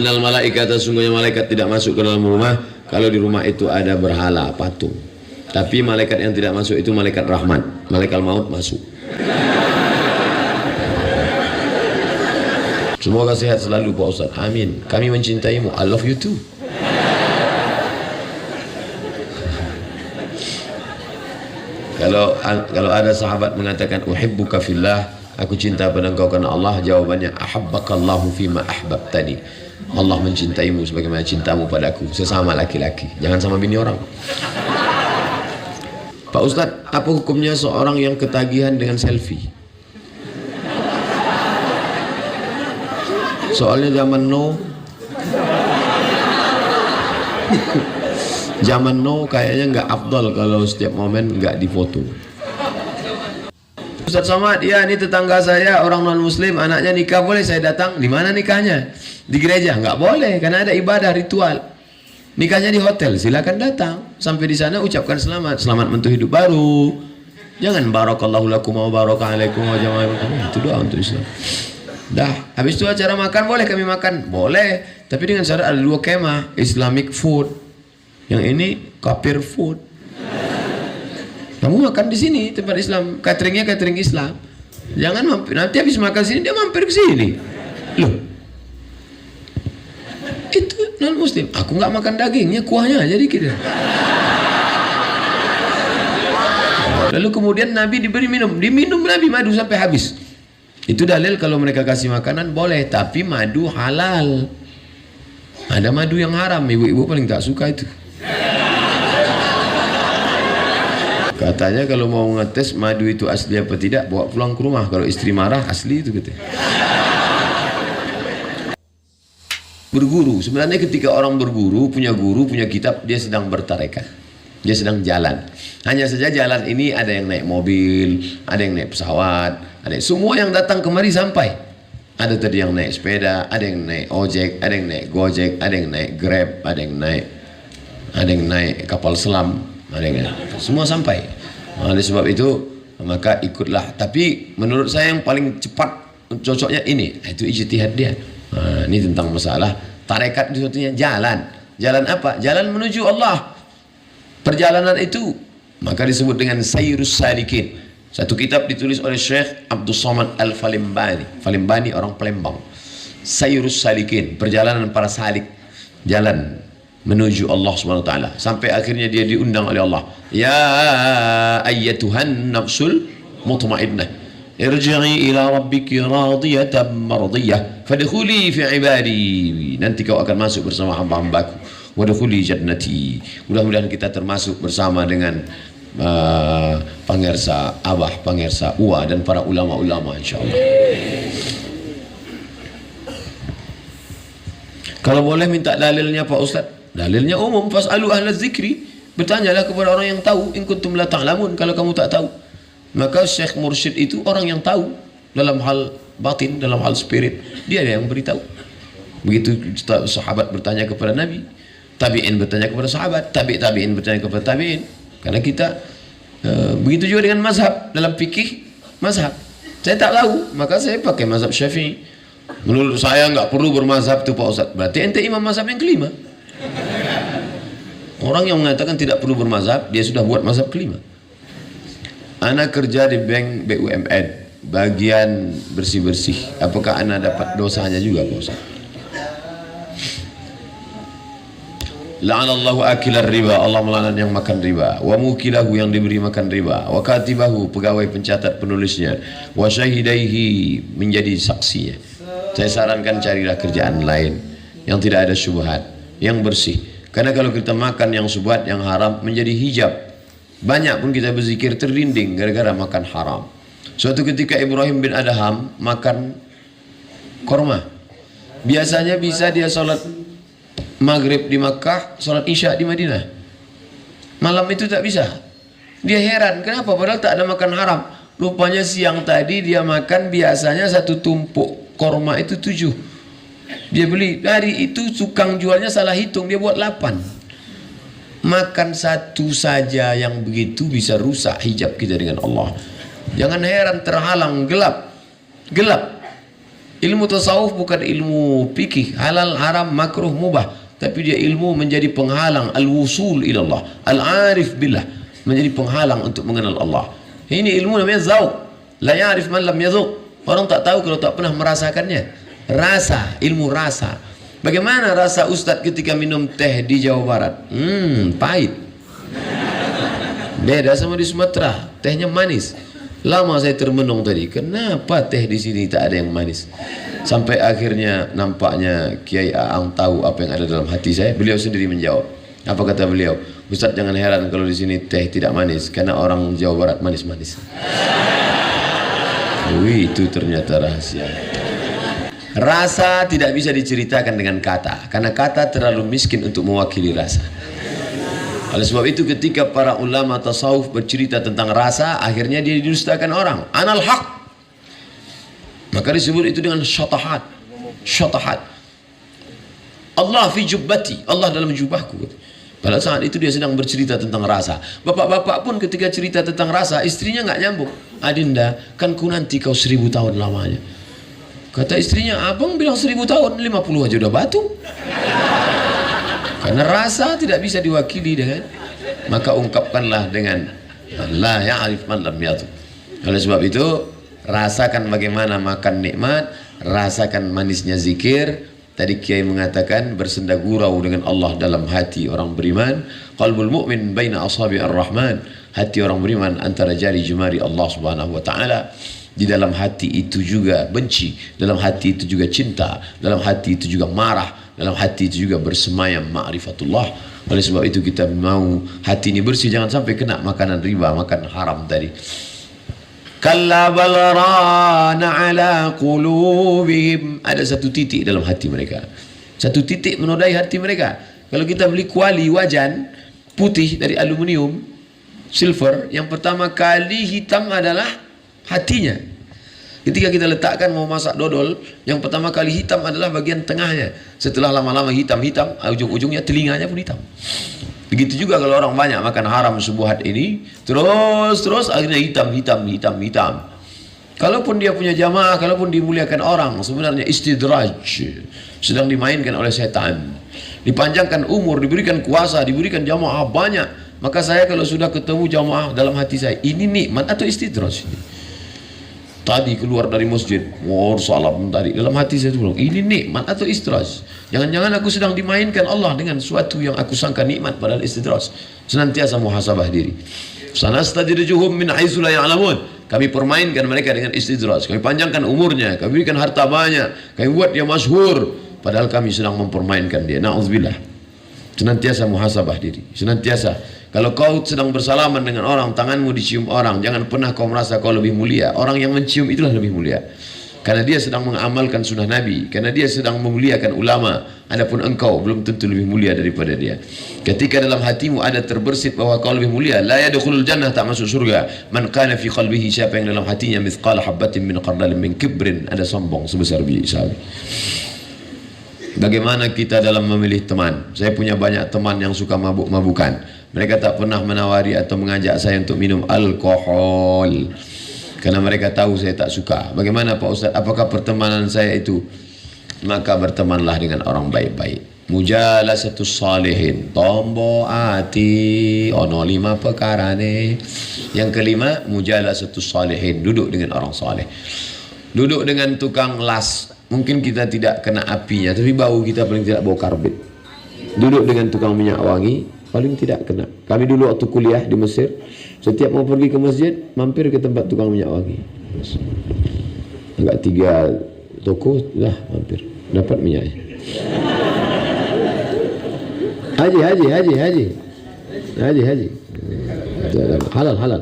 Innal malaikata, sungguhnya malaikat tidak masuk ke dalam rumah kalau di rumah itu ada berhala, patung. Tapi malaikat yang tidak masuk itu malaikat rahmat, malaikat maut masuk. Semoga sehat selalu Pak Ustaz. Amin. Kami mencintaimu. I love you too. Kalau ada sahabat mengatakan uhibbuka fillah, aku cinta pada engkau karena Allah, jawabannya ahabbakallahu fima ahbabtani. Allah mencintaimu sebagaimana cintamu padaku, sesama laki-laki, jangan sama bini orang. Pak Ustadz, apa hukumnya seorang yang ketagihan dengan selfie? Soalnya zaman now kayaknya nggak afdal kalau setiap momen nggak difoto. Ustadz Somad, ya ini tetangga saya orang non muslim, anaknya nikah, boleh saya datang? Di mana nikahnya? Di gereja? Nggak boleh, karena ada ibadah ritual. Nikahnya di hotel, silakan datang. Sampai di sana ucapkan selamat mentu hidup baru. Jangan barakallahu lakum wa baraka alaikum wa jama'a. Itu doa untuk Islam. Dah, habis itu acara makan, boleh kami makan? Boleh, tapi dengan syarat ada 2 kemah, Islamic food. Yang ini kafir food. Kamu makan di sini tempat Islam, cateringnya catering Islam. Jangan mampir, nanti habis makan sini dia mampir ke sini. Loh, itu non muslim. Aku nggak makan dagingnya, kuahnya aja dikit. Lalu kemudian Nabi diberi minum, diminum Nabi madu sampai habis. Itu dalil kalau mereka kasih makanan boleh, tapi madu halal. Ada madu yang haram, ibu-ibu paling tak suka itu. Katanya kalau mau ngetes madu itu asli apa tidak, bawa pulang ke rumah. Kalau istri marah, asli itu katanya. Berguru, sebenarnya ketika orang berguru, punya guru, punya kitab, dia sedang bertarekat, dia sedang jalan. Hanya saja jalan ini ada yang naik mobil, ada yang naik pesawat, ada semua yang datang kemari sampai. Ada tadi yang naik sepeda, ada yang naik ojek, ada yang naik gojek, ada yang naik grab, ada yang naik kapal selam, ada yang naik, semua sampai. Oleh sebab itu maka ikutlah. Tapi menurut saya yang paling cepat cocoknya ini, itu ijtihad dia. Nah, ini tentang masalah tarekat, disebutnya jalan. Jalan apa? Jalan menuju Allah. Perjalanan itu maka disebut dengan sayrus salikin. Satu kitab ditulis oleh Syekh Abdul Somad Al-Falimbani. Falimbani orang Palembang. Sayrus salikin, perjalanan para salik, jalan menuju Allah Subhanahu wa taala. Sampai akhirnya dia diundang oleh Allah. Ya ayyatuhan nafsul mutmainnah, irji'i ila rabbiki radiyatan mardiyah fadkhuli fi ibadi. Nanti kau akan masuk bersama hamba-hambaku. Wadkhuli jannati. Mudah-mudahan kita termasuk bersama dengan Pangersa Abah, Pangersa Uwa dan para ulama-ulama insyaallah. Kalau boleh minta dalilnya Pak Ustaz. Dalilnya umum, fas'alu ahla dzikri. Bertanyalah kepada orang yang tahu, in kuntum la ta'lamun, kalau kamu tak tahu. Maka Syekh Mursyid itu orang yang tahu dalam hal batin, dalam hal spirit. Dia yang beritahu. Begitu sahabat bertanya kepada Nabi, tabi'in bertanya kepada sahabat, tabi'in bertanya kepada tabi'in. Karena kita begitu juga dengan mazhab, dalam fikih mazhab. Saya tak tahu, maka saya pakai mazhab Syafi'i. Menurut saya nggak perlu bermazhab itu Pak Ustaz. Berarti ente imam mazhab yang kelima. Orang yang mengatakan tidak perlu bermazhab, dia sudah buat mazhab kelima. Anak kerja di bank BUMN, bagian bersih-bersih. Apakah anak dapat dosanya juga Pak Ustaz? La'anallahu akilar riba, Allah melaknat yang makan riba, wa mukilahu yang diberi makan riba, wa katibahu pegawai pencatat penulisnya, wa syahidaihi menjadi saksinya. Saya sarankan carilah kerjaan lain yang tidak ada syubhat, yang bersih. Karena kalau kita makan yang syubhat, yang haram, menjadi hijab. Banyak pun kita berzikir terlinding gara-gara makan haram. Suatu ketika Ibrahim bin Adham makan korma. Biasanya bisa dia sholat Maghrib di Makkah, sholat Isya di Madinah. Malam itu tak bisa. Dia heran, kenapa? Padahal tak ada makan haram. Rupanya siang tadi dia makan biasanya satu tumpuk korma itu 7. Dia beli, hari itu tukang jualnya salah hitung, dia buat 8. Makan satu saja yang begitu bisa rusak hijab kita dengan Allah. Jangan heran terhalang, gelap. Ilmu tasawuf bukan ilmu fikih, halal, haram, makruh, mubah. Tapi dia ilmu menjadi penghalang al-wusul ilallah, al-arif billah, menjadi penghalang untuk mengenal Allah. Ini ilmu namanya zauq. La ya'rif man lam yadhuq. Orang tak tahu kalau tak pernah merasakannya. Rasa, ilmu rasa. Bagaimana rasa Ustadz ketika minum teh di Jawa Barat? Pahit. Beda sama di Sumatera, tehnya manis. Lama saya termenung tadi, kenapa teh di sini tak ada yang manis? Sampai akhirnya nampaknya Kiai Aang tahu apa yang ada dalam hati saya. Beliau sendiri menjawab. Apa kata beliau? Ustadz, jangan heran kalau di sini teh tidak manis, karena orang Jawa Barat manis-manis. Wih, itu ternyata rahasia. Rasa tidak bisa diceritakan dengan kata, karena kata terlalu miskin untuk mewakili rasa. Oleh sebab itu ketika para ulama tasawuf bercerita tentang rasa, akhirnya dia didustakan orang. Anal haq. Maka disebut itu dengan syatahat. Syatahat. Allah fi jubbati, Allah dalam jubahku. Pada saat itu dia sedang bercerita tentang rasa. Bapak-bapak pun ketika cerita tentang rasa, istrinya nggak nyambung. Adinda, kan ku nanti kau 1000 tahun lamanya. Kata istrinya, abang bilang 1000 tahun, 50 aja udah batu. Karena rasa tidak bisa diwakili dengan, maka ungkapkanlah dengan la ya'rif man lam yadhuq. Oleh sebab itu, rasakan bagaimana makan nikmat, rasakan manisnya zikir. Tadi Kiai mengatakan bersenda gurau dengan Allah dalam hati orang beriman. Qalbul mu'min baina asabi'ir rahman. Hati orang beriman antara jari jemari Allah Subhanahu wa taala. Di dalam hati itu juga benci, dalam hati itu juga cinta, dalam hati itu juga marah, dalam hati itu juga bersemayam ma'rifatullah. Oleh sebab itu kita mau hati ini bersih, jangan sampai kena makanan riba, makan haram tadi. Kalla bal rana ala qulubihim. Ada satu titik dalam hati mereka, satu titik menodai hati mereka. Kalau kita beli kuali wajan putih dari aluminium, silver, yang pertama kali hitam adalah hatinya. Ketika kita letakkan mau masak dodol, yang pertama kali hitam adalah bagian tengahnya. Setelah lama-lama hitam-hitam, ujung-ujungnya telinganya pun hitam. Begitu juga kalau orang banyak makan haram subuhat ini, terus akhirnya hitam. Kalaupun dia punya jamaah, kalaupun dimuliakan orang, sebenarnya istidraj, sedang dimainkan oleh setan. Dipanjangkan umur, diberikan kuasa, diberikan jamaah banyak. Maka saya kalau sudah ketemu jamaah dalam hati saya, ini nikmat atau istidraj ini? Tadi keluar dari masjid, salam tadi. Dalam hati saya bilang, ini nikmat atau istidraj? Jangan-jangan aku sedang dimainkan Allah dengan sesuatu yang aku sangka nikmat padahal istidraj. Senantiasa muhasabah diri. Sanastadrijuhum min haitsu la ya'lamun. Kami permainkan mereka dengan istidraj. Kami panjangkan umurnya, kami berikan harta banyak, kami buat dia masyhur, padahal kami sedang mempermainkan dia. Nauzubillah. Senantiasa muhasabah diri. Senantiasa. Kalau kau sedang bersalaman dengan orang, tanganmu dicium orang, jangan pernah kau merasa kau lebih mulia. Orang yang mencium itulah lebih mulia. Karena dia sedang mengamalkan sunnah Nabi. Karena dia sedang memuliakan ulama. Adapun engkau belum tentu lebih mulia daripada dia. Ketika dalam hatimu ada terbersit bahwa kau lebih mulia, la yadkhulul jannah, tak masuk surga. Man kana fi qalbihi, siapa yang dalam hatinya mithqala habbatin min khardalin min kibrin, ada sombong sebesar biji sawi. Bagaimana kita dalam memilih teman? Saya punya banyak teman yang suka mabuk-mabukan. Mereka tak pernah menawari atau mengajak saya untuk minum alkohol, karena mereka tahu saya tak suka. Bagaimana Pak Ustaz? Apakah pertemanan saya itu? Maka bertemanlah dengan orang baik-baik. Mujalasatus salihin, tombo ati, ono 5 perkara nih. Yang kelima, mujalasatus salihin, duduk dengan orang saleh. Duduk dengan tukang las, mungkin kita tidak kena apinya, tapi bau kita paling tidak bau karbit. Duduk dengan tukang minyak wangi, paling tidak kena. Kami dulu waktu kuliah di Mesir, setiap mau pergi ke masjid, mampir ke tempat tukang minyak wangi. Agak 3 toko lah mampir, dapat minyaknya. Haji. Halal.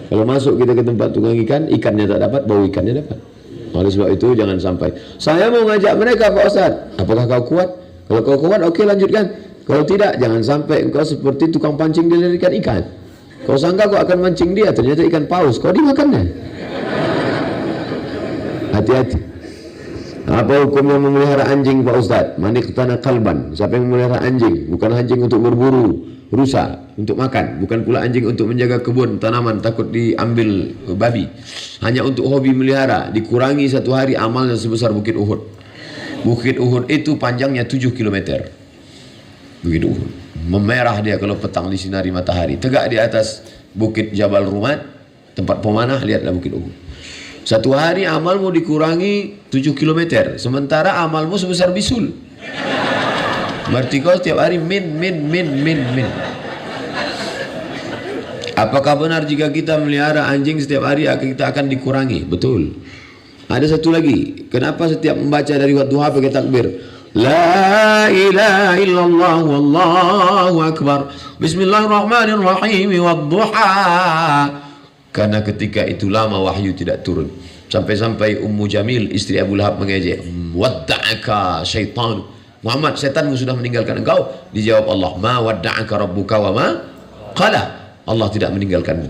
Kalau masuk kita ke tempat tukang ikan, ikannya tak dapat, bau ikannya dapat. Oleh sebab itu jangan sampai saya mau ngajak mereka, Pak Ustaz. Apakah kau kuat? Kalau kau kuat, oke, lanjutkan. Kalau tidak, jangan sampai engkau seperti tukang pancing dilirikan ikan. Kau sangka kau akan mancing dia, ternyata ikan paus, kau dimakannya. Hati-hati. Apa hukumnya memelihara anjing, Pak Ustaz? Man iqtana qalban, siapa yang memelihara anjing, bukan anjing untuk berburu. rusa untuk makan, bukan pula anjing untuk menjaga kebun, tanaman, takut diambil babi. Hanya untuk hobi melihara. Dikurangi satu hari amalnya sebesar Bukit Uhud. Bukit Uhud itu panjangnya 7 km. Bukit Uhud. Memerah dia kalau petang disinari matahari. Tegak di atas Bukit Jabal Rumat, tempat pemanah, lihatlah Bukit Uhud. Satu hari amalmu dikurangi 7 km. Sementara amalmu sebesar bisul. Berarti kau setiap hari min. Apakah benar jika kita melihara anjing setiap hari kita akan dikurangi? Betul. Ada satu lagi. Kenapa setiap membaca dari wadduha pakai takbir? La ilaha illallah wallahu akbar. Bismillahirrahmanirrahim wadduha. Karena ketika itu lama wahyu tidak turun. Sampai-sampai Ummu Jamil istri Abu Lahab mengejek, wadda'aka syaitan. Muhammad, setanmu sudah meninggalkan engkau. Dijawab Allah, ma wadda'aka rabbuka wa ma qala. Allah tidak meninggalkanmu.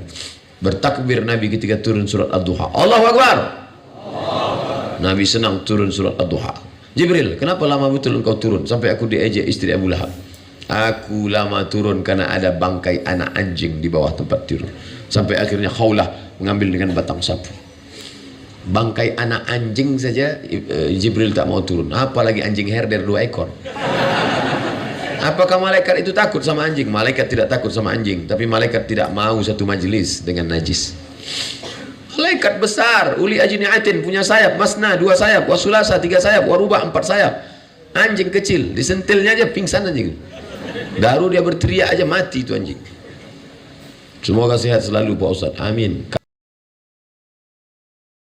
Bertakbir Nabi ketika turun surat Ad-Duha. Allahu Akbar. Nabi senang turun surat Ad-Duha. Jibril, kenapa lama betul engkau turun? Sampai aku diejek istri Abu Lahab. Aku lama turun karena ada bangkai anak anjing di bawah tempat tidur. Sampai akhirnya Khawlah mengambil dengan batang sapu. Bangkai anak anjing saja Jibril tak mau turun, apalagi anjing herder 2 ekor. Apakah malaikat itu takut sama anjing? Malaikat tidak takut sama anjing, tapi malaikat tidak mau satu majelis dengan najis. Malaikat besar, uli ajniatin, punya sayap, masna 2 sayap, wasulasa 3 sayap, warubah 4 sayap. Anjing kecil, disentilnya aja pingsan anjing. Baru dia berteriak aja mati itu anjing. Semoga sehat selalu Pak Ustaz. Amin.